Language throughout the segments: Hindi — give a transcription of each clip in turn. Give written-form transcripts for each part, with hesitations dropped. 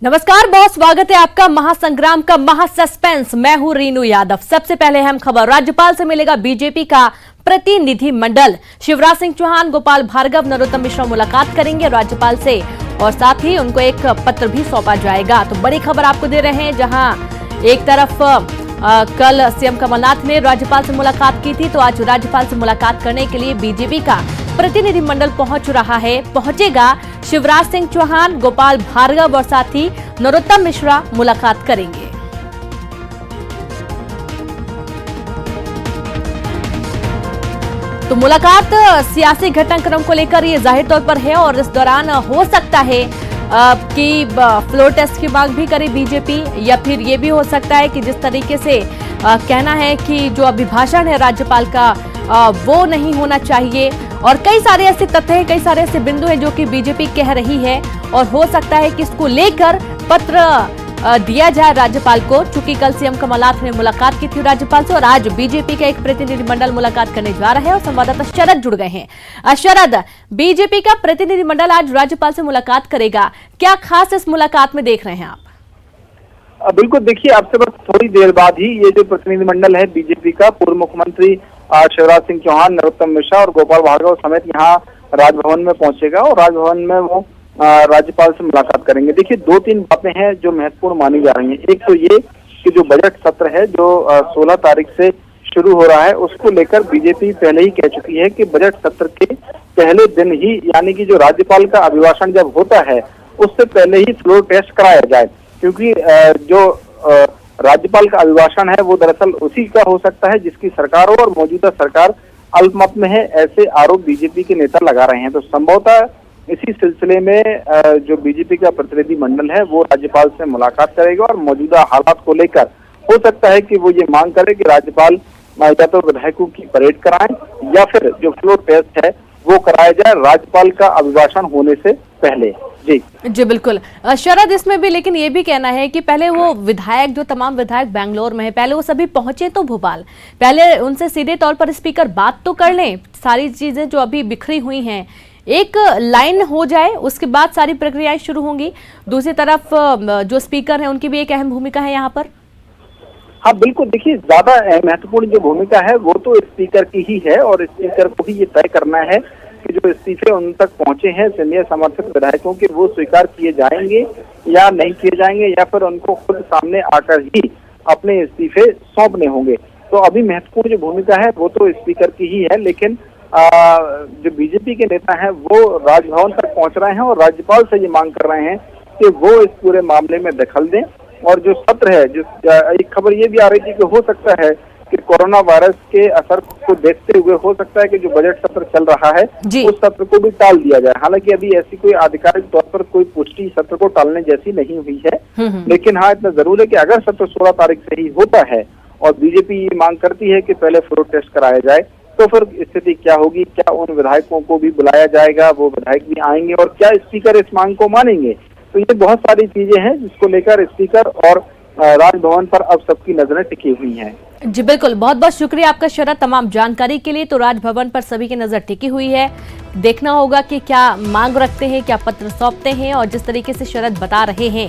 नमस्कार बहुत स्वागत है आपका महासंग्राम का महासस्पेंस। मैं हूं रीनू यादव। सबसे पहले अहम खबर, राज्यपाल से मिलेगा बीजेपी का प्रतिनिधि मंडल। शिवराज सिंह चौहान, गोपाल भार्गव, नरोत्तम मिश्रा मुलाकात करेंगे राज्यपाल से और साथ ही उनको एक पत्र भी सौंपा जाएगा। तो बड़ी खबर आपको दे रहे हैं, जहां एक तरफ कल सीएम कमलनाथ ने राज्यपाल से मुलाकात की थी, तो आज राज्यपाल से मुलाकात करने के लिए बीजेपी का प्रतिनिधिमंडल पहुंच रहा है। पहुंचेगा शिवराज सिंह चौहान, गोपाल भार्गव और साथ ही नरोत्तम मिश्रा मुलाकात करेंगे। तो मुलाकात सियासी घटनाक्रम को लेकर ये जाहिर तौर पर है और इस दौरान हो सकता है कि फ्लोर टेस्ट की मांग भी करे बीजेपी, या फिर ये भी हो सकता है कि जिस तरीके से कहना है कि जो अभिभाषण है राज्यपाल का वो नहीं होना चाहिए, और कई सारे ऐसे तथ्य हैं, कई सारे ऐसे बिंदु हैं जो कि बीजेपी कह रही है और हो सकता है कि इसको लेकर पत्र दिया जाए राज्यपाल को। चूंकि कल सीएम कमलनाथ ने मुलाकात की थी राज्यपाल से और आज बीजेपी का एक प्रतिनिधिमंडल मुलाकात करने जा रहा है और संवाददाता शरद जुड़ गए हैं। शरद, बीजेपी का प्रतिनिधिमंडल आज राज्यपाल से मुलाकात करेगा, क्या खास इस मुलाकात में देख रहे हैं आप? बिल्कुल, देखिए आपसे बस थोड़ी देर बाद ही ये जो प्रतिनिधिमंडल है बीजेपी का, पूर्व मुख्यमंत्री शिवराज सिंह चौहान, नरोत्तम मिश्रा और गोपाल भार्गव समेत यहाँ राजभवन में पहुंचेगा और राजभवन में वो राज्यपाल से मुलाकात करेंगे। देखिए दो तीन बातें हैं जो महत्वपूर्ण मानी जा रही हैं। एक तो ये कि जो बजट सत्र है जो 16 तारीख से शुरू हो रहा है, उसको लेकर बीजेपी पहले ही कह चुकी है कि बजट सत्र के पहले दिन ही, यानी कि जो राज्यपाल का अभिभाषण जब होता है उससे पहले ही फ्लोर टेस्ट कराया जाए, क्योंकि जो राज्यपाल का अभिभाषण है वो दरअसल उसी का हो सकता है जिसकी सरकार हो और मौजूदा सरकार अल्पमत में है, ऐसे आरोप बीजेपी के नेता लगा रहे हैं। तो संभवतः इसी सिलसिले में जो बीजेपी का प्रतिनिधि मंडल है वो राज्यपाल से मुलाकात करेगा और मौजूदा हालात को लेकर हो सकता है कि वो ये मांग करे कि राज्यपाल या तो विधायकों की परेड कराएं या फिर जो फ्लोर टेस्ट है वो कराया जाए राज्यपाल का अभिभाषण होने से पहले। जी बिल्कुल शरद, इसमें भी लेकिन ये भी कहना है कि पहले वो विधायक, जो तमाम विधायक बैंगलोर में है, पहले वो सभी पहुंचे तो भोपाल, पहले उनसे सीधे तौर पर स्पीकर बात तो कर लें, सारी चीजें जो अभी बिखरी हुई हैं एक लाइन हो जाए, उसके बाद सारी प्रक्रियाएं शुरू होंगी। दूसरी तरफ जो स्पीकर है उनकी भी एक अहम भूमिका है यहाँ पर। हाँ बिल्कुल, देखिए ज्यादा महत्वपूर्ण जो भूमिका है वो तो स्पीकर की ही है और स्पीकर को ही ये तय करना है कि जो इस्तीफे उन तक पहुंचे हैं सीनियर समर्थक विधायकों के, वो स्वीकार किए जाएंगे या नहीं किए जाएंगे, या फिर उनको खुद सामने आकर ही अपने इस्तीफे सौंपने होंगे। तो अभी महत्वपूर्ण जो भूमिका है वो तो स्पीकर की ही है, लेकिन जो बीजेपी के नेता हैं वो राजभवन तक पहुंच रहे हैं और राज्यपाल से ये मांग कर रहे हैं कि वो इस पूरे मामले में दखल दें। और जो सत्र है, एक खबर ये भी आ रही थी कि हो सकता है कि कोरोना वायरस के असर को देखते हुए हो सकता है कि जो बजट सत्र चल रहा है उस सत्र को भी टाल दिया जाए। हालांकि अभी ऐसी कोई आधिकारिक तौर पर कोई पुष्टि सत्र को टालने जैसी नहीं हुई है, लेकिन हाँ इतना जरूर है कि अगर सत्र 16 तारीख से ही होता है और बीजेपी ये मांग करती है कि पहले फ्लोर टेस्ट कराया जाए, तो फिर स्थिति क्या होगी? क्या उन विधायकों को भी बुलाया जाएगा, वो विधायक भी आएंगे और क्या स्पीकर इस मांग को मानेंगे? तो ये बहुत सारी चीजें हैं जिसको लेकर स्पीकर और राजभवन पर अब सबकी नजरें टिकी हुई हैं। जी बिल्कुल, बहुत बहुत शुक्रिया आपका शरद तमाम जानकारी के लिए। तो राजभवन पर सभी की नजर टिकी हुई है, देखना होगा कि क्या मांग रखते हैं, क्या पत्र सौंपते हैं। और जिस तरीके से शरद बता रहे हैं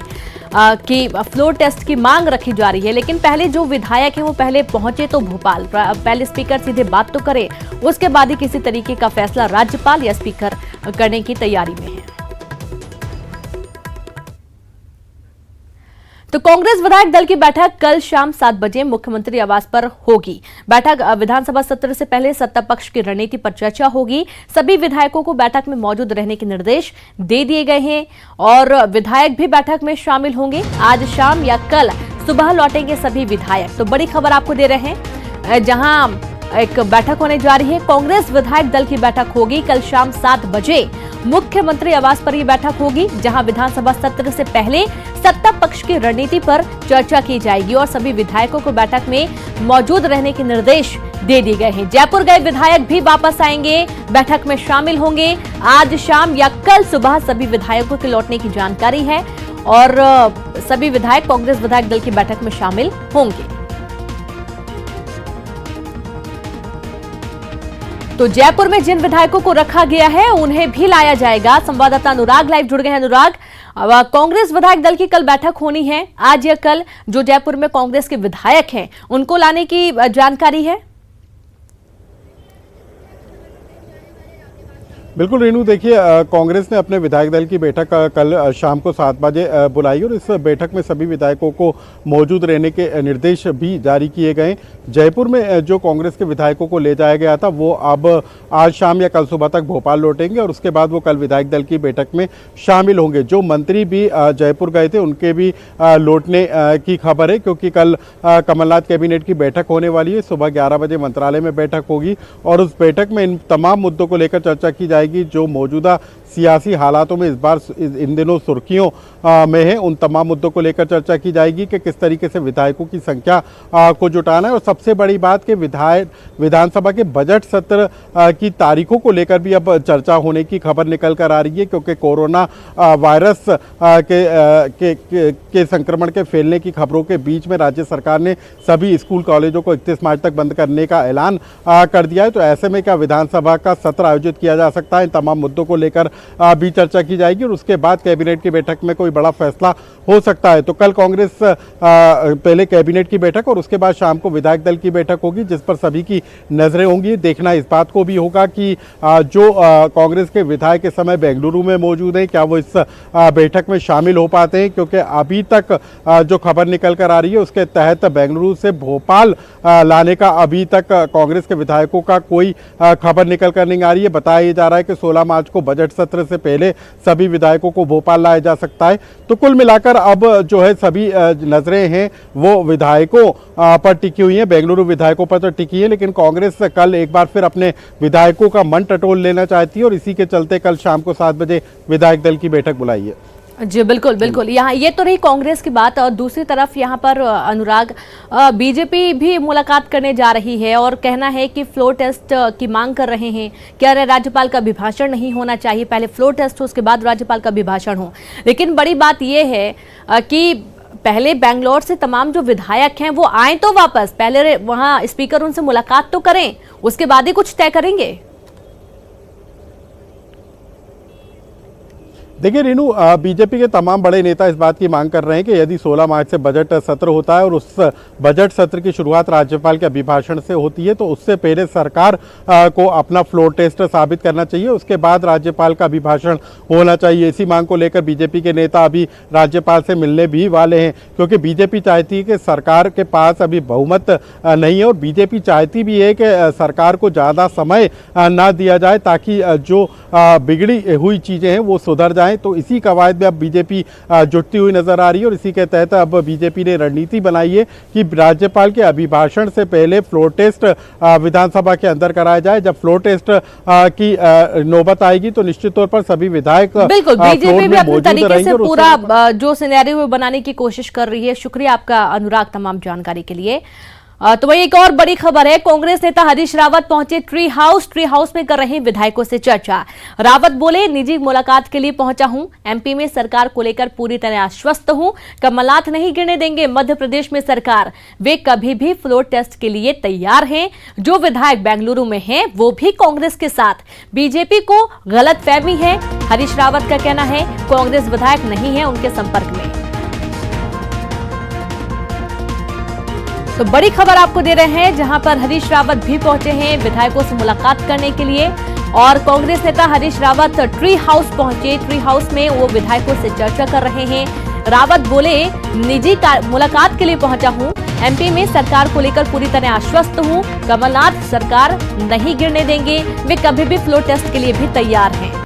कि फ्लोर टेस्ट की मांग रखी जा रही है, लेकिन पहले जो विधायक हैं वो पहले पहुंचे तो भोपाल, पहले स्पीकर सीधे बात तो करे, उसके बाद ही किसी तरीके का फैसला राज्यपाल या स्पीकर करने की तैयारी में है। तो कांग्रेस विधायक दल की बैठक कल शाम 7 बजे मुख्यमंत्री आवास पर होगी। बैठक विधानसभा सत्र से पहले सत्ता पक्ष की रणनीति पर चर्चा होगी। सभी विधायकों को बैठक में मौजूद रहने के निर्देश दे दिए गए हैं और विधायक भी बैठक में शामिल होंगे। आज शाम या कल सुबह लौटेंगे सभी विधायक। तो बड़ी खबर आपको दे रहे हैं, जहां एक बैठक होने जा रही है, कांग्रेस विधायक दल की बैठक होगी कल शाम 7 बजे मुख्यमंत्री आवास पर यह बैठक होगी, जहां विधानसभा सत्र से पहले सत्ता पक्ष की रणनीति पर चर्चा की जाएगी और सभी विधायकों को बैठक में मौजूद रहने के निर्देश दे दिए गए हैं। जयपुर गए विधायक भी वापस आएंगे, बैठक में शामिल होंगे। आज शाम या कल सुबह सभी विधायकों के लौटने की जानकारी है और सभी विधायक कांग्रेस विधायक दल की बैठक में शामिल होंगे। तो जयपुर में जिन विधायकों को रखा गया है उन्हें भी लाया जाएगा। संवाददाता अनुराग लाइव जुड़ गए हैं। अनुराग, अब कांग्रेस विधायक दल की कल बैठक होनी है। आज या कल जो जयपुर में कांग्रेस के विधायक हैं उनको लाने की जानकारी है। बिल्कुल रेणु, देखिए कांग्रेस ने अपने विधायक दल की बैठक कल शाम को 7 बजे बुलाई और इस बैठक में सभी विधायकों को मौजूद रहने के निर्देश भी जारी किए गए। जयपुर में जो कांग्रेस के विधायकों को ले जाया गया था वो अब आज शाम या कल सुबह तक भोपाल लौटेंगे और उसके बाद वो कल विधायक दल की बैठक में शामिल होंगे। जो मंत्री भी जयपुर गए थे उनके भी लौटने की खबर है, क्योंकि कल कमलनाथ कैबिनेट की बैठक होने वाली है। सुबह 11 बजे मंत्रालय में बैठक होगी और उस बैठक में इन तमाम मुद्दों को लेकर चर्चा की जाएगी जो मौजूदा सियासी हालातों में इस बार इन दिनों सुर्खियों में है। उन तमाम मुद्दों को लेकर चर्चा की जाएगी कि किस तरीके से विधायकों की संख्या को जुटाना है और सबसे बड़ी बात कि विधानसभा के बजट सत्र की तारीखों को लेकर भी अब चर्चा होने की खबर निकल कर आ रही है, क्योंकि कोरोना वायरस के संक्रमण के फैलने की खबरों के बीच में राज्य सरकार ने सभी स्कूल कॉलेजों को 31 मार्च तक बंद करने का ऐलान कर दिया है। तो ऐसे में क्या विधानसभा का सत्र आयोजित किया जा सकता है, इन तमाम मुद्दों को लेकर भी चर्चा की जाएगी और उसके बाद कैबिनेट की बैठक में कोई बड़ा फैसला हो सकता है। तो कल कांग्रेस पहले कैबिनेट की बैठक और उसके बाद शाम को विधायक दल की बैठक होगी, जिस पर सभी की नजरें होंगी। देखना इस बात को भी होगा कि जो कांग्रेस के विधायक इस समय बेंगलुरु में मौजूद हैं क्या वो इस बैठक में शामिल हो पाते हैं, क्योंकि अभी तक जो खबर निकल कर आ रही है उसके तहत बेंगलुरु से भोपाल लाने का अभी तक कांग्रेस के विधायकों का कोई खबर निकल कर नहीं आ रही है। बताया जा रहा है कि 16 मार्च को बजट सत्र से पहले सभी विधायकों को भोपाल लाया जा सकता है। तो कुल मिलाकर अब जो है सभी नजरें हैं वो विधायकों पर टिकी हुई हैं, बेंगलुरु विधायकों पर तो टिकी है, लेकिन कांग्रेस कल एक बार फिर अपने विधायकों का मन टटोल लेना चाहती है और इसी के चलते कल शाम को 7 बजे विधायक दल की बैठक बुलाई है। जी बिल्कुल बिल्कुल, यहाँ ये तो रही कांग्रेस की बात और दूसरी तरफ यहाँ पर अनुराग बीजेपी भी मुलाकात करने जा रही है और कहना है कि फ्लोर टेस्ट की मांग कर रहे हैं। कह रहे राज्यपाल का अभिभाषण नहीं होना चाहिए, पहले फ्लोर टेस्ट हो उसके बाद राज्यपाल का अभिभाषण हो। लेकिन बड़ी बात यह है कि पहले बेंगलोर से तमाम जो विधायक हैं वो आए तो वापस, पहले वहाँ स्पीकर उनसे मुलाकात तो करें, उसके बाद ही कुछ तय करेंगे। देखिए रेणु, बीजेपी के तमाम बड़े नेता इस बात की मांग कर रहे हैं कि यदि 16 मार्च से बजट सत्र होता है और उस बजट सत्र की शुरुआत राज्यपाल के अभिभाषण से होती है तो उससे पहले सरकार को अपना फ्लोर टेस्ट साबित करना चाहिए, उसके बाद राज्यपाल का अभिभाषण होना चाहिए। इसी मांग को लेकर बीजेपी के नेता अभी राज्यपाल से मिलने भी वाले हैं, क्योंकि बीजेपी चाहती है कि सरकार के पास अभी बहुमत नहीं है और बीजेपी चाहती भी है कि सरकार को ज़्यादा समय ना दिया जाए ताकि जो बिगड़ी हुई चीज़ें हैं वो सुधर जाए। तो इसी कवायद में अब बीजेपी जुटती हुई नजर आ रही है और इसी के तहत अब बीजेपी ने रणनीति बनाई है कि राज्यपाल के अभिभाषण से पहले फ्लोर टेस्ट विधानसभा के अंदर कराया जाए। जब फ्लोर टेस्ट की नौबत आएगी तो निश्चित तौर पर सभी विधायक बिल्कुल बीजेपी भी अपने तरीके से पूरा जो सिनेरियो बनाने की कोशिश कर रही है। शुक्रिया आपका अनुराग तमाम जानकारी के लिए। तो वही एक और बड़ी खबर है, कांग्रेस नेता हरीश रावत पहुंचे ट्री हाउस में कर रहे हैं विधायकों से चर्चा। रावत बोले निजी मुलाकात के लिए पहुंचा हूं, एमपी में सरकार को लेकर पूरी तरह आश्वस्त हूं, कमलनाथ नहीं गिरने देंगे मध्य प्रदेश में सरकार, वे कभी भी फ्लोर टेस्ट के लिए तैयार हैं। जो विधायक बेंगलुरु में हैं वो भी कांग्रेस के साथ, बीजेपी को गलतफहमी है, हरीश रावत का कहना है कांग्रेस विधायक नहीं है उनके संपर्क में। तो बड़ी खबर आपको दे रहे हैं जहां पर हरीश रावत भी पहुंचे हैं विधायकों से मुलाकात करने के लिए और कांग्रेस नेता हरीश रावत ट्री हाउस पहुंचे। ट्री हाउस में वो विधायकों से चर्चा कर रहे हैं। रावत बोले निजी मुलाकात के लिए पहुंचा हूं, एमपी में सरकार को लेकर पूरी तरह आश्वस्त हूं, कमलनाथ सरकार नहीं गिरने देंगे, वे कभी भी फ्लोर टेस्ट के लिए भी तैयार हैं।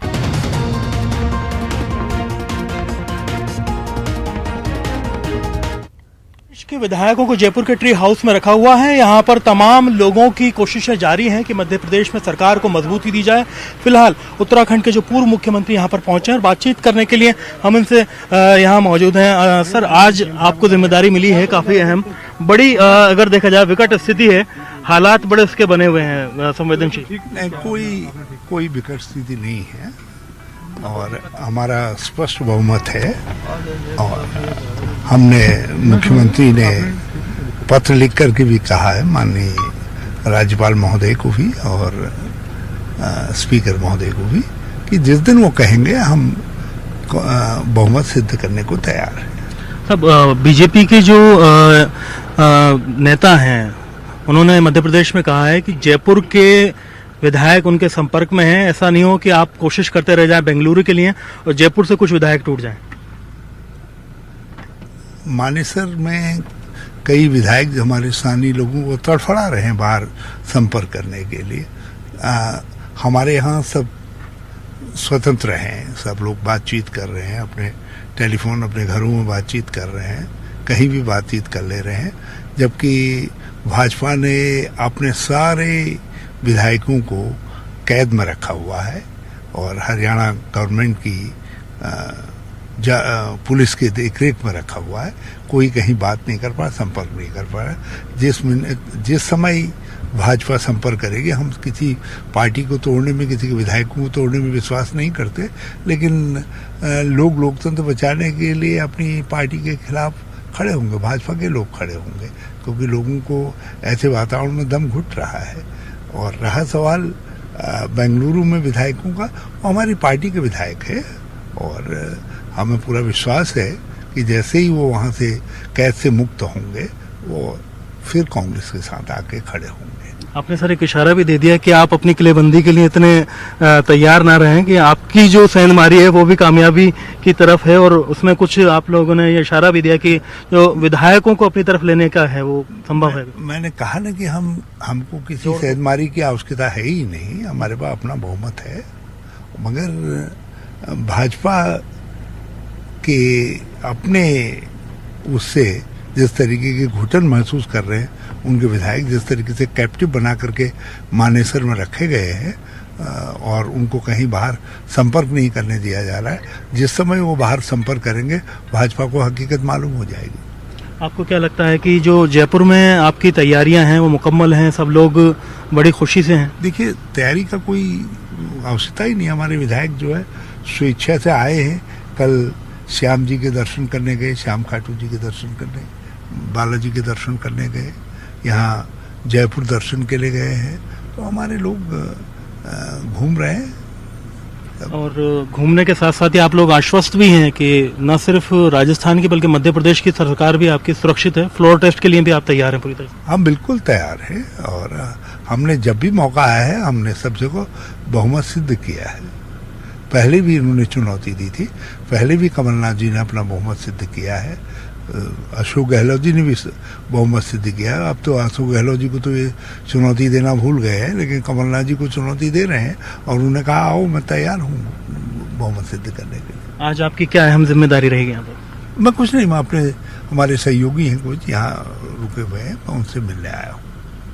के विधायकों को जयपुर के ट्री हाउस में रखा हुआ है। यहाँ पर तमाम लोगों की कोशिशें जारी हैं कि मध्य प्रदेश में सरकार को मजबूती दी जाए। फिलहाल उत्तराखंड के जो पूर्व मुख्यमंत्री यहाँ पर पहुंचे हैं और बातचीत करने के लिए हम इनसे यहाँ मौजूद हैं। सर, आज आपको जिम्मेदारी मिली है काफी अहम, बड़ी अगर देखा जाए विकट स्थिति है, हालात बड़े उसके बने हुए हैं संवेदनशील। कोई विकट स्थिति नहीं है और हमारा स्पष्ट बहुमत है और हमने मुख्यमंत्री ने पत्र लिख करके भी कहा है माननीय राज्यपाल महोदय को भी और स्पीकर महोदय को भी कि जिस दिन वो कहेंगे हम बहुमत सिद्ध करने को तैयार है। सब बीजेपी के जो नेता हैं उन्होंने मध्य प्रदेश में कहा है कि जयपुर के विधायक उनके संपर्क में हैं, ऐसा नहीं हो कि आप कोशिश करते रह जाएं बेंगलुरु के लिए और जयपुर से कुछ विधायक टूट जाएं। मानेसर में कई विधायक हमारे स्थानीय लोगों को तड़फड़ा रहे हैं बाहर संपर्क करने के लिए। हमारे यहाँ सब स्वतंत्र हैं, सब लोग बातचीत कर रहे हैं, अपने टेलीफोन अपने घरों में बातचीत कर रहे हैं, कहीं भी बातचीत कर ले रहे हैं, जबकि भाजपा ने अपने सारे विधायकों को कैद में रखा हुआ है और हरियाणा गवर्नमेंट की पुलिस के देखरेख में रखा हुआ है। कोई कहीं बात नहीं कर पा, संपर्क नहीं कर पा रहा। जिस समय भाजपा संपर्क करेगी, हम किसी पार्टी को तोड़ने में, किसी के विधायकों को तोड़ने में विश्वास नहीं करते, लेकिन लोग लोकतंत्र बचाने के लिए अपनी पार्टी के खिलाफ खड़े होंगे, भाजपा के लोग खड़े होंगे, क्योंकि लोगों को ऐसे वातावरण में दम घुट रहा है। और रहा सवाल बेंगलुरु में विधायकों का, वो हमारी पार्टी के विधायक है और हमें पूरा विश्वास है कि जैसे ही वो वहाँ से कैद से मुक्त होंगे वो फिर कांग्रेस के साथ आके खड़े होंगे। आपने सर एक इशारा भी दे दिया कि आप अपनी किलेबंदी के लिए इतने तैयार ना रहें कि आपकी जो सेंधमारी है वो भी कामयाबी की तरफ है, और उसमें कुछ आप लोगों ने ये इशारा भी दिया कि जो विधायकों को अपनी तरफ लेने का है वो संभव है। मैंने कहा ना कि हमको किसी सेंधमारी की आवश्यकता है ही नहीं, हमारे पास अपना बहुमत है। मगर भाजपा के अपने उससे जिस तरीके के घुटन महसूस कर रहे हैं उनके विधायक, जिस तरीके से कैप्टिव बना करके मानेसर में रखे गए हैं और उनको कहीं बाहर संपर्क नहीं करने दिया जा रहा है, जिस समय वो बाहर संपर्क करेंगे भाजपा को हकीकत मालूम हो जाएगी। आपको क्या लगता है कि जो जयपुर में आपकी तैयारियां हैं वो मुकम्मल हैं, सब लोग बड़ी खुशी से हैं? देखिए, तैयारी का कोई आवश्यकता ही नहीं। हमारे विधायक जो है स्वेच्छा से आए हैं। कल श्याम जी के दर्शन करने गए, श्याम खाटू जी के दर्शन करने, बालाजी के दर्शन करने गए, यहाँ जयपुर दर्शन के लिए गए हैं। तो हमारे लोग घूम रहे हैं। और घूमने के साथ साथ ही आप लोग आश्वस्त भी हैं कि न सिर्फ राजस्थान की बल्कि मध्य प्रदेश की सरकार भी आपकी सुरक्षित है। फ्लोर टेस्ट के लिए भी आप तैयार हैं पूरी तरह से? हम बिल्कुल तैयार हैं और हमने जब भी मौका आया है हमने सबसे को बहुमत सिद्ध किया है। पहले भी इन्होंने चुनौती दी थी, पहले भी कमलनाथ जी ने अपना बहुमत सिद्ध किया है, अशोक गहलोत जी ने भी बहुमत सिद्ध किया है। अब तो अशोक गहलोत जी को तो ये चुनौती देना भूल गए हैं, लेकिन कमलनाथ जी को चुनौती दे रहे हैं और उन्होंने कहा आओ मैं तैयार हूँ बहुमत सिद्ध करने के लिए। आज आपकी क्या अहम जिम्मेदारी रहेगी यहाँ पर? मैं कुछ नहीं, मैं अपने हमारे सहयोगी हैं कुछ यहाँ रुके हुए हैं, मैं उनसे मिलने आया हूँ।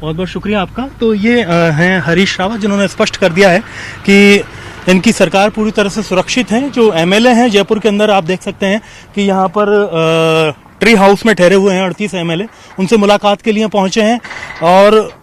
बहुत बहुत शुक्रिया आपका। तो ये हैं हरीश रावत, जिन्होंने स्पष्ट कर दिया है कि इनकी सरकार पूरी तरह से सुरक्षित है। जो एमएलए हैं जयपुर के अंदर आप देख सकते हैं कि यहाँ पर ट्री हाउस में ठहरे हुए हैं 38 एमएलए, उनसे मुलाकात के लिए पहुंचे हैं और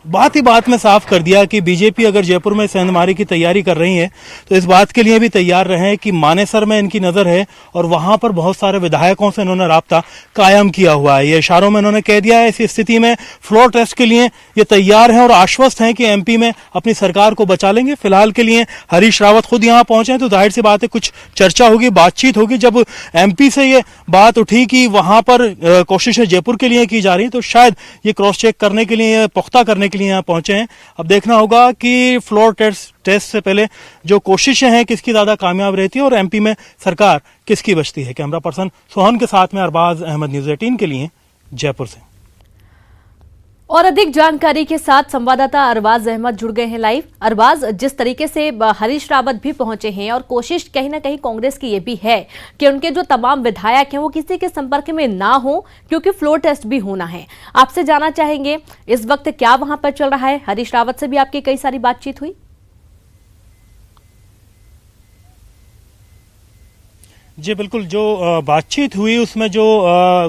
बात ही बात में साफ कर दिया कि बीजेपी अगर जयपुर में सेंधमारी की तैयारी कर रही है तो इस बात के लिए भी तैयार रहे कि मानेसर में इनकी नजर है और वहां पर बहुत सारे विधायकों से इन्होंने राब्ता कायम किया हुआ है। ये इशारों में इन्होंने कह दिया है। इस स्थिति में फ्लोर टेस्ट के लिए ये तैयार हैं और आश्वस्त हैं कि एमपी में अपनी सरकार को बचा लेंगे। फिलहाल के लिए हरीश रावत खुद यहाँ पहुंचे हैं तो जाहिर सी बात है कुछ चर्चा होगी, बातचीत होगी। जब एमपी से ये बात उठी कि वहां पर कोशिशें जयपुर के लिए की जा रही तो शायद ये क्रॉस चेक करने के लिए, पुख्ता करने के लिए यहाँ पहुंचे हैं। अब देखना होगा कि फ्लोर टेस्ट से पहले जो कोशिशें हैं किसकी ज्यादा कामयाब रहती है और एमपी में सरकार किसकी बचती है। कैमरा पर्सन सोहन के साथ में अरबाज अहमद, न्यूज़ 18 के लिए जयपुर से। और अधिक जानकारी के साथ संवाददाता अरबाज अहमद जुड़ गए हैं लाइव। अरबाज, जिस तरीके से हरीश रावत भी पहुंचे हैं और कोशिश कहीं ना कहीं कांग्रेस की ये भी है कि उनके जो तमाम विधायक हैं वो किसी के संपर्क में ना हो, क्योंकि फ्लोर टेस्ट भी होना है। आपसे जानना चाहेंगे इस वक्त क्या वहां पर चल रहा है? हरीश रावत से भी आपकी कई सारी बातचीत हुई? जी बिल्कुल, जो बातचीत हुई उसमें जो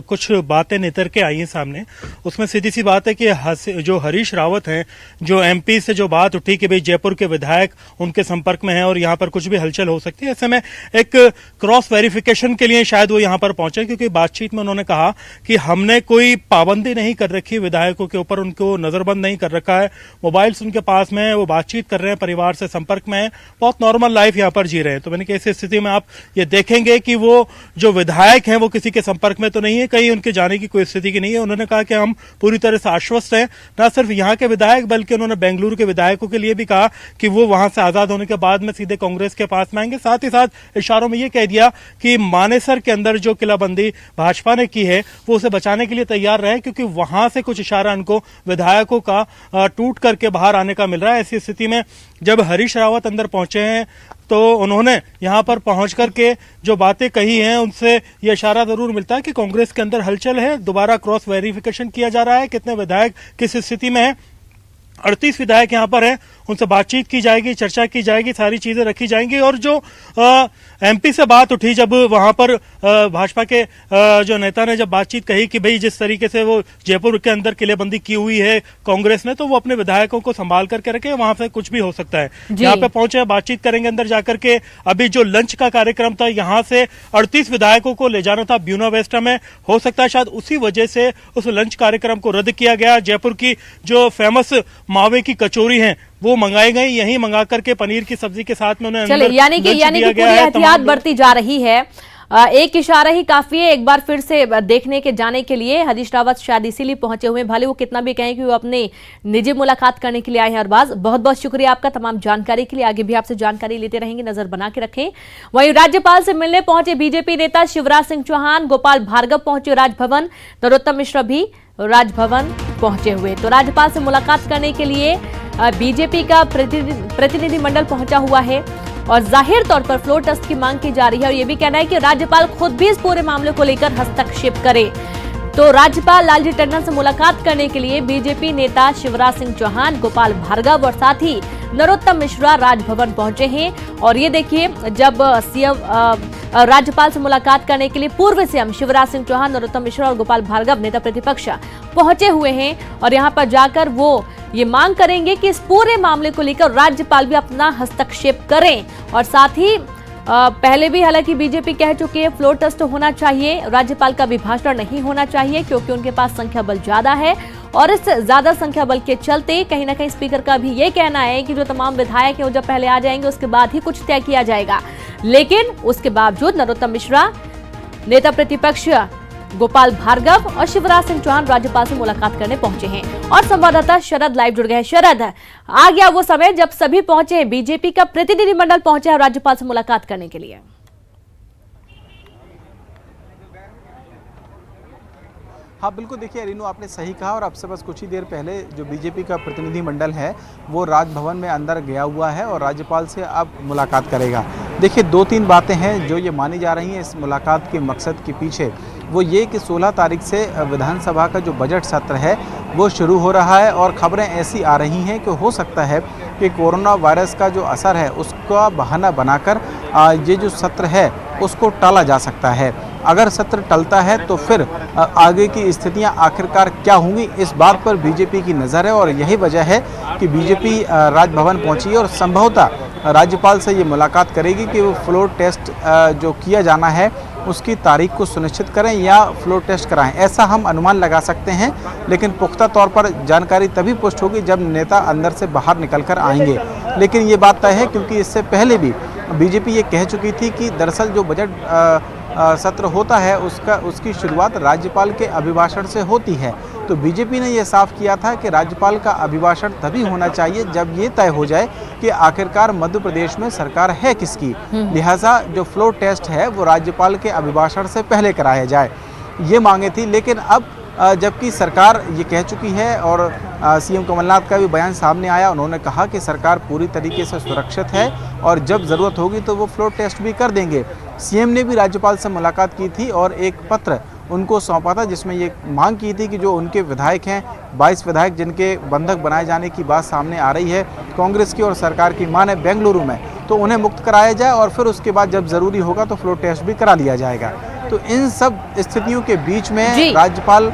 कुछ बातें नितर के आई हैं सामने, उसमें सीधी सी बात है कि जो हरीश रावत हैं, जो एमपी से जो बात उठी कि भाई जयपुर के विधायक उनके संपर्क में हैं और यहाँ पर कुछ भी हलचल हो सकती है, ऐसे में एक क्रॉस वेरिफिकेशन के लिए शायद वो यहाँ पर पहुंचे, क्योंकि बातचीत में उन्होंने कहा कि हमने कोई पाबंदी नहीं कर रखी विधायकों के ऊपर, उनको नजरबंद नहीं कर रखा है, मोबाइल्स उनके पास में है, वो बातचीत कर रहे हैं, परिवार से संपर्क में है, बहुत नॉर्मल लाइफ यहाँ पर जी रहे हैं। तो मैंने कहा इस स्थिति में आप ये देखेंगे कि वो जो विधायक हैं वो किसी के संपर्क में तो नहीं है, कहीं उनके जाने की कोई स्थिति की नहीं है। उन्होंने कहा कि हम पूरी तरह से आश्वस्त हैं, न सिर्फ यहाँ के विधायक बल्कि उन्होंने बेंगलुरु के विधायकों के लिए भी कहा कि वो वहां से आजाद होने के बाद में सीधे कांग्रेस के पास में आएंगे। साथ ही साथ इशारों में ये कह दिया कि मानेसर के अंदर जो किलाबंदी भाजपा ने की है वो उसे बचाने के लिए तैयार रहे, क्योंकि वहां से कुछ इशारा उनको विधायकों का टूट करके बाहर आने का मिल रहा है। ऐसी स्थिति में जब हरीश रावत अंदर पहुंचे हैं तो उन्होंने यहां पर पहुंच करके जो बातें कही हैं उनसे यह इशारा जरूर मिलता है कि कांग्रेस के अंदर हलचल है, दोबारा क्रॉस वेरिफिकेशन किया जा रहा है, कितने विधायक किस स्थिति में है। 38 विधायक यहां पर हैं, उनसे बातचीत की जाएगी, चर्चा की जाएगी, सारी चीजें रखी जाएंगी। और जो एमपी से बात उठी, जब वहां पर भाजपा के जो नेता ने जब बातचीत कही कि भाई जिस तरीके से वो जयपुर के अंदर किलेबंदी की हुई है कांग्रेस ने, तो वो अपने विधायकों को संभाल करके रखे, वहां से कुछ भी हो सकता है। यहाँ पे पहुंचे, बातचीत करेंगे अंदर जाकर के। अभी जो लंच का कार्यक्रम था, यहाँ से 38 विधायकों को ले जाना था ब्यूना वेस्टा में, हो सकता है शायद उसी वजह से उस लंच कार्यक्रम को रद्द किया गया। जयपुर की जो फेमस मावे की कचौरी है वो मंगाई गई, यहीं मंगा करके पनीर की सब्जी के साथ में उन्हें चलिए, यानी कि पूरी एहतियात बरती जा रही है। एक इशारा ही काफी है एक बार फिर से देखने के जाने के लिए। हरीश रावत शायद इसीलिए पहुंचे हुए, भले वो कितना भी कहें कि वो अपने निजी मुलाकात करने के लिए आए हैं। अरबाज, बहुत बहुत शुक्रिया आपका तमाम जानकारी के लिए, आगे भी आपसे जानकारी लेते रहेंगे, नजर बना के रखें। वहीं राज्यपाल से मिलने पहुंचे बीजेपी नेता शिवराज सिंह चौहान, गोपाल भार्गव पहुंचे राजभवन, नरोत्तम मिश्रा भी राजभवन पहुंचे हुए। तो राज्यपाल से मुलाकात करने के लिए बीजेपी का प्रतिनिधिमंडल पहुंचा हुआ है और जाहिर तौर पर फ्लोर टेस्ट की मांग की जा रही है और यह भी कहना है कि राज्यपाल खुद भी इस पूरे मामले को लेकर हस्तक्षेप करे। तो राज्यपाल लालजी टंडन से मुलाकात करने के लिए बीजेपी नेता शिवराज सिंह चौहान, गोपाल भार्गव और साथ ही नरोत्तम मिश्रा राजभवन पहुंचे हैं। और ये देखिए, जब सीएम राज्यपाल से मुलाकात करने के लिए पूर्व सीएम शिवराज सिंह चौहान, नरोत्तम मिश्रा और गोपाल भार्गव नेता प्रतिपक्ष पहुंचे हुए हैं और यहां पर जाकर वो ये मांग करेंगे कि इस पूरे मामले को लेकर राज्यपाल भी अपना हस्तक्षेप करें। और साथ ही पहले भी हालांकि बीजेपी कह चुकी है फ्लोर टेस्ट होना चाहिए, राज्यपाल का अभिभाषण नहीं होना चाहिए, क्योंकि उनके पास संख्या बल ज्यादा है और इस ज्यादा संख्या बल के चलते कहीं ना कहीं स्पीकर का भी ये कहना है कि जो तमाम विधायक हैं वो जब पहले आ जाएंगे उसके बाद ही कुछ तय किया जाएगा। लेकिन उसके बावजूद नरोत्तम मिश्रा, नेता प्रतिपक्ष गोपाल भार्गव और शिवराज सिंह चौहान राज्यपाल से मुलाकात करने पहुंचे हैं। और संवाददाता शरद लाइव जुड़ गए। शरद, आ गया वो समय जब सभी पहुंचे हैं, बीजेपी का प्रतिनिधिमंडल पहुंचा है राज्यपाल से मुलाकात करने के लिए। हाँ बिल्कुल, देखिए रीनू, आपने सही कहा और अब से बस कुछ ही देर पहले जो बीजेपी का प्रतिनिधिमंडल है वो राजभवन में अंदर गया हुआ है और राज्यपाल से अब मुलाकात करेगा। देखिए, 2-3 बातें हैं जो ये मानी जा रही हैं इस मुलाकात के मकसद के पीछे। वो ये कि 16 तारीख से विधानसभा का जो बजट सत्र है वो शुरू हो रहा है और खबरें ऐसी आ रही हैं कि हो सकता है कि कोरोना वायरस का जो असर है उसका बहाना बनाकर ये जो सत्र है उसको टाला जा सकता है। अगर सत्र टलता है तो फिर आगे की स्थितियां आखिरकार क्या होंगी, इस बात पर बीजेपी की नज़र है और यही वजह है कि बीजेपी राजभवन पहुंची है और संभवतः राज्यपाल से ये मुलाकात करेगी कि वो फ्लोर टेस्ट जो किया जाना है उसकी तारीख को सुनिश्चित करें या फ्लोर टेस्ट कराएं। ऐसा हम अनुमान लगा सकते हैं, लेकिन पुख्ता तौर पर जानकारी तभी पुष्ट होगी जब नेता अंदर से बाहर निकलकर आएंगे। लेकिन ये बात तय है क्योंकि इससे पहले भी बीजेपी ये कह चुकी थी कि दरअसल जो बजट सत्र होता है उसकी शुरुआत राज्यपाल के अभिभाषण से होती है। तो बीजेपी ने यह साफ किया था कि राज्यपाल का अभिभाषण तभी होना चाहिए जब ये तय हो जाए कि आखिरकार मध्य प्रदेश में सरकार है किसकी। लिहाजा जो फ्लोर टेस्ट है वो राज्यपाल के अभिभाषण से पहले कराया जाए, ये मांगे थी। लेकिन अब जबकि सरकार ये कह चुकी है और सीएम कमलनाथ का भी बयान सामने आया, उन्होंने कहा कि सरकार पूरी तरीके से सुरक्षित है और जब ज़रूरत होगी तो वो फ्लोर टेस्ट भी कर देंगे। सीएम ने भी राज्यपाल से मुलाकात की थी और एक पत्र उनको सौंपा था जिसमें ये मांग की थी कि जो उनके विधायक हैं, 22 विधायक जिनके बंधक बनाए जाने की बात सामने आ रही है कांग्रेस की और सरकार की माने बेंगलुरु में, तो उन्हें मुक्त कराया जाए और फिर उसके बाद जब ज़रूरी होगा तो फ्लोर टेस्ट भी करा लिया जाएगा। तो इन सब स्थितियों के बीच में राज्यपाल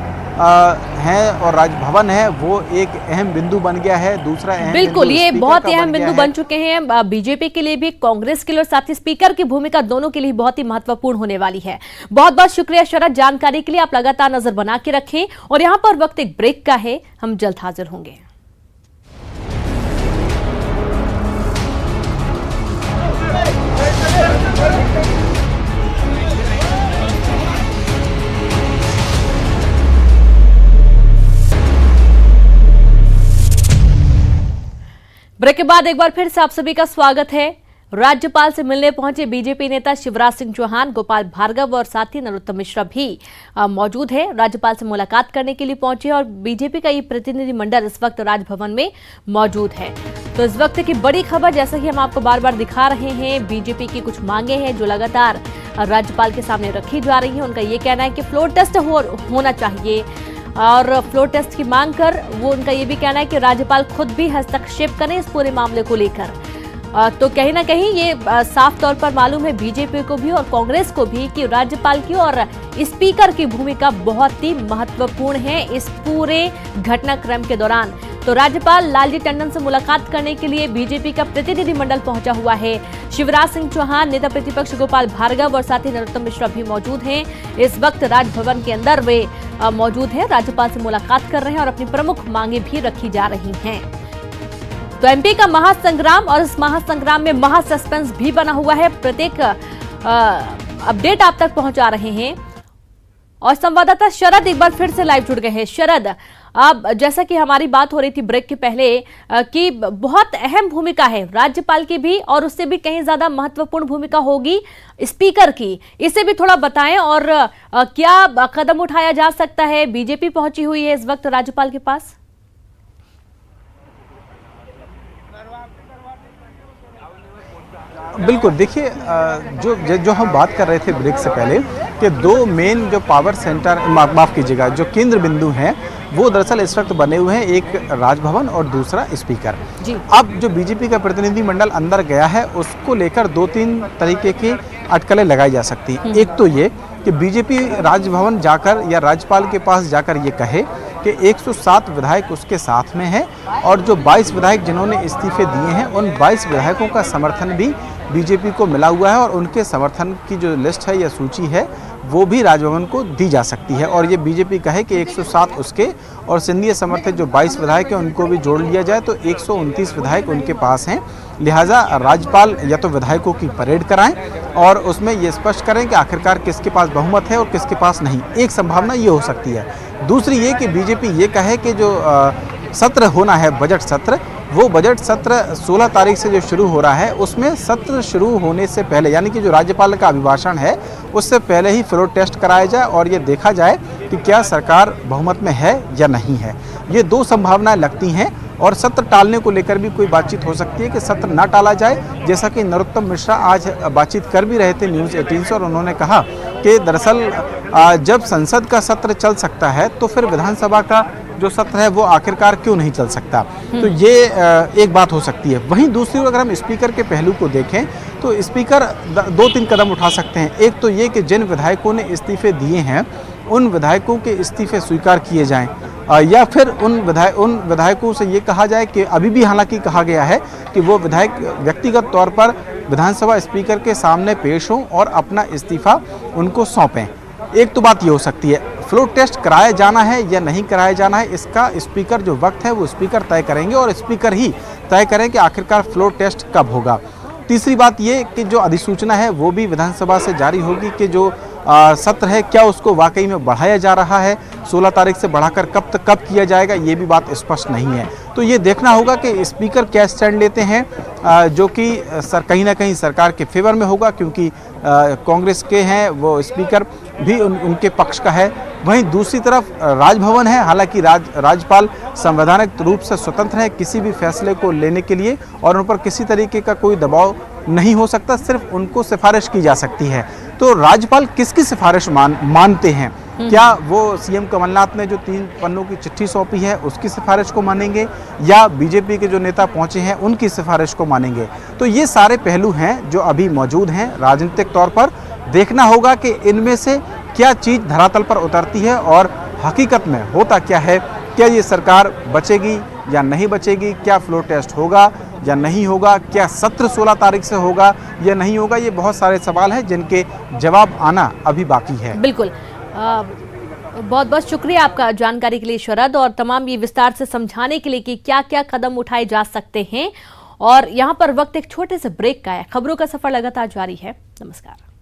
हैं और राजभवन है वो एक अहम बिंदु बन गया है। दूसरा अहम बिल्कुल ये बहुत ही अहम बिंदु बन चुके हैं बीजेपी के लिए भी, कांग्रेस के लिए, और साथ ही स्पीकर की भूमिका दोनों के लिए बहुत ही महत्वपूर्ण होने वाली है। बहुत बहुत शुक्रिया शरद जानकारी के लिए। आप लगातार नजर बना के रखें और यहाँ पर वक्त एक ब्रेक का है, हम जल्द हाजिर होंगे। ब्रेक के बाद एक बार फिर से आप सभी का स्वागत है। राज्यपाल से मिलने पहुंचे बीजेपी नेता शिवराज सिंह चौहान, गोपाल भार्गव और साथ ही नरोत्तम मिश्रा भी मौजूद है। राज्यपाल से मुलाकात करने के लिए पहुंचे और बीजेपी का ये प्रतिनिधि मंडल इस वक्त राजभवन में मौजूद है। तो इस वक्त की बड़ी खबर, जैसा कि हम आपको बार बार दिखा रहे हैं, बीजेपी की कुछ मांगे हैं जो लगातार राज्यपाल के सामने रखी जा रही है। उनका ये कहना है कि फ्लोर टेस्ट होना चाहिए और फ्लोर टेस्ट की मांग कर वो उनका ये भी कहना है कि राज्यपाल खुद भी हस्तक्षेप करें इस पूरे मामले को लेकर। तो कहीं ना कहीं ये साफ तौर पर मालूम है बीजेपी को भी और कांग्रेस को भी कि राज्यपाल की और स्पीकर की भूमिका बहुत ही महत्वपूर्ण है इस पूरे घटनाक्रम के दौरान। तो राज्यपाल लालजी टंडन से मुलाकात करने के लिए बीजेपी का प्रतिनिधि मंडल पहुंचा हुआ है। शिवराज सिंह चौहान, नेता प्रतिपक्ष गोपाल भार्गव और साथ ही नरोत्तम मिश्रा भी मौजूद हैं। इस वक्त राजभवन के अंदर वे मौजूद हैं, राज्यपाल से मुलाकात कर रहे हैं और अपनी प्रमुख मांगे भी रखी जा रही हैं। तो एमपी का महासंग्राम और इस महासंग्राम में महासस्पेंस भी बना हुआ है। प्रत्येक अपडेट आप तक पहुंचा रहे हैं और संवाददाता शरद एक बार फिर से लाइव जुड़ गए हैं। शरद, अब जैसा कि हमारी बात हो रही थी ब्रेक के पहले कि बहुत अहम भूमिका है राज्यपाल की भी और उससे भी कहीं ज्यादा महत्वपूर्ण भूमिका होगी स्पीकर की, इसे भी थोड़ा बताएं और क्या कदम उठाया जा सकता है। बीजेपी पहुंची हुई है इस वक्त राज्यपाल के पास। बिल्कुल, देखिए जो हम बात कर रहे थे ब्रेक से पहले कि दो मेन जो पावर सेंटर, माफ कीजिएगा, जो केंद्र बिंदु हैं वो दरअसल इस वक्त बने हुए हैं, एक राजभवन और दूसरा स्पीकर जी। अब जो बीजेपी का प्रतिनिधि मंडल अंदर गया है उसको लेकर 2-3 तरीके की अटकलें लगाई जा सकती हैं। एक तो ये कि बीजेपी राजभवन जाकर या राज्यपाल के पास जाकर ये कहे कि 107 विधायक उसके साथ में है और जो 22 विधायक जिन्होंने इस्तीफे दिए हैं उन 22 विधायकों का समर्थन भी बीजेपी को मिला हुआ है और उनके समर्थन की जो लिस्ट है या सूची है वो भी राजभवन को दी जा सकती है। और ये बीजेपी कहे कि 107 उसके और सिंधिया समर्थित जो 22 विधायक हैं उनको भी जोड़ लिया जाए तो 129 विधायक उनके पास हैं। लिहाजा राज्यपाल या तो विधायकों की परेड कराएं और उसमें ये स्पष्ट करें कि आखिरकार किसके पास बहुमत है और किसके पास नहीं। एक संभावना ये हो सकती है। दूसरी ये कि बीजेपी ये कहे कि जो सत्र होना है बजट सत्र, वो बजट सत्र 16 तारीख से जो शुरू हो रहा है उसमें सत्र शुरू होने से पहले यानी कि जो राज्यपाल का अभिभाषण है उससे पहले ही फ्लोर टेस्ट कराया जाए और ये देखा जाए कि क्या सरकार बहुमत में है या नहीं है। ये दो संभावनाएं लगती हैं और सत्र टालने को लेकर भी कोई बातचीत हो सकती है कि सत्र ना टाला जाए। जैसा कि नरोत्तम मिश्रा आज बातचीत कर भी रहे थे न्यूज़ 18 से और उन्होंने कहा कि दरअसल जब संसद का सत्र चल सकता है तो फिर विधानसभा का जो सत्र है वो आखिरकार क्यों नहीं चल सकता। तो ये एक बात हो सकती है। वहीं दूसरी ओर अगर हम स्पीकर के पहलू को देखें तो स्पीकर 2-3 कदम उठा सकते हैं। एक तो ये कि जिन विधायकों ने इस्तीफे दिए हैं उन विधायकों के इस्तीफे स्वीकार किए जाएं या फिर उन विधायकों से ये कहा जाए कि अभी भी हालांकि कहा गया है कि वो विधायक व्यक्तिगत तौर पर विधानसभा स्पीकर के सामने पेश हों और अपना इस्तीफा उनको सौंपें। एक तो बात ये हो सकती है। फ्लोर टेस्ट कराया जाना है या नहीं कराया जाना है इसका स्पीकर जो वक्त है वो स्पीकर तय करेंगे और स्पीकर ही तय करें कि आखिरकार फ्लोर टेस्ट कब होगा। तीसरी बात ये कि जो अधिसूचना है वो भी विधानसभा से जारी होगी कि जो सत्र है क्या उसको वाकई में बढ़ाया जा रहा है, 16 तारीख से बढ़ाकर कब किया जाएगा, ये भी बात स्पष्ट नहीं है। तो ये देखना होगा कि स्पीकर क्या स्टैंड लेते हैं जो कि कहीं ना कहीं सरकार के फेवर में होगा क्योंकि कांग्रेस के हैं वो स्पीकर भी उनके पक्ष का है। वहीं दूसरी तरफ राजभवन है, हालांकि राज्यपाल संवैधानिक रूप से स्वतंत्र है किसी भी फैसले को लेने के लिए और उन पर किसी तरीके का कोई दबाव नहीं हो सकता, सिर्फ उनको सिफारिश की जा सकती है। तो राज्यपाल किसकी सिफारिश मानते हैं क्या वो सीएम कमलनाथ ने जो 3 पन्नों की चिट्ठी सौंपी है उसकी सिफारिश को मानेंगे या बीजेपी के जो नेता पहुंचे हैं उनकी सिफारिश को मानेंगे? तो ये सारे पहलू हैं जो अभी मौजूद हैं राजनीतिक तौर पर। देखना होगा कि इनमें से क्या चीज़ धरातल पर उतरती है और हकीकत में होता क्या है। क्या ये सरकार बचेगी या नहीं बचेगी, क्या फ्लोर टेस्ट होगा या नहीं होगा, क्या सत्र 16 तारीख से होगा या नहीं होगा, ये बहुत सारे सवाल हैं जिनके जवाब आना अभी बाकी है। बिल्कुल, बहुत बहुत शुक्रिया आपका जानकारी के लिए शरद, और तमाम ये विस्तार से समझाने के लिए कि क्या क्या कदम उठाए जा सकते हैं। और यहाँ पर वक्त एक छोटे से ब्रेक का है। खबरों का सफर लगातार जारी है। नमस्कार।